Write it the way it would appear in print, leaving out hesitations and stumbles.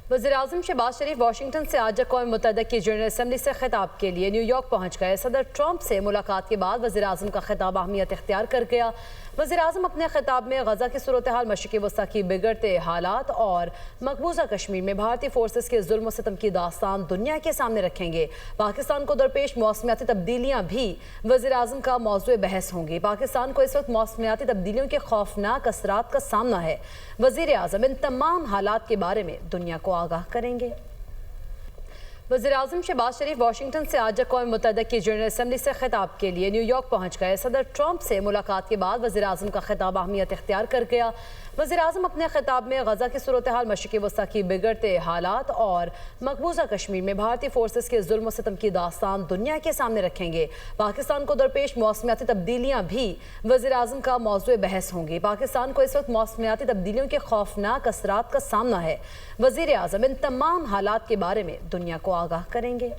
वज़ीर-ए-आज़म शहबाज शरीफ वाशिंगटन से आज अक़वाम मुत्तहिदा की जनरल असम्बली से खिताब के लिए न्यूयॉर्क पहुँच गए। सदर ट्रंप से मुलाकात के बाद वज़ीर-ए-आज़म का खिताब अहमियत इख्तियार कर गया। वज़ीर-ए-आज़म अपने खिताब में गज़ा की सूरत हाल, मशरिक़ वस्ता की बिगड़ते हालात और मकबूजा कश्मीर में भारतीय फोर्सेस के जुल्म सितम की दास्तान दुनिया के सामने रखेंगे। पाकिस्तान को दरपेश मौसमियाती तब्दीलियाँ भी वज़ीर-ए-आज़म का मौज़ूए बहस होंगी। पाकिस्तान को इस वक्त मौसमियाती तब्दीलियों के खौफनाक असरात का सामना है। वज़ीर-ए-आज़म इन तमाम हालात के बारे में दुनिया को आगाह करेंगे। वज़ीर-ए-आज़म शहबाज शरीफ वाशिंगटन से आज अक़वाम मुत्तहिदा की जनरल असम्बली से खिताब के लिए न्यूयॉर्क पहुँच गए। सदर ट्रंप से मुलाकात के बाद वज़ीर-ए-आज़म का खिताब अहमियत इख्तियार कर गया। वज़ीर-ए-आज़म अपने खिताब में गज़ा की सूरत हाल, मशरिक़ वस्ता की बिगड़ते हालात और मकबूजा कश्मीर में भारतीय फोर्सेस के जुल्म सितम की दास्तान दुनिया के सामने रखेंगे। पाकिस्तान को दरपेश मौसमियाती तब्दीलियाँ भी वज़ीर-ए-आज़म का मौज़ूए बहस होंगी। पाकिस्तान को इस वक्त मौसमियाती तब्दीलियों के खौफनाक असरात का सामना है। वज़ीर-ए-आज़म इन तमाम हालात के बारे में दुनिया को आगाह करेंगे।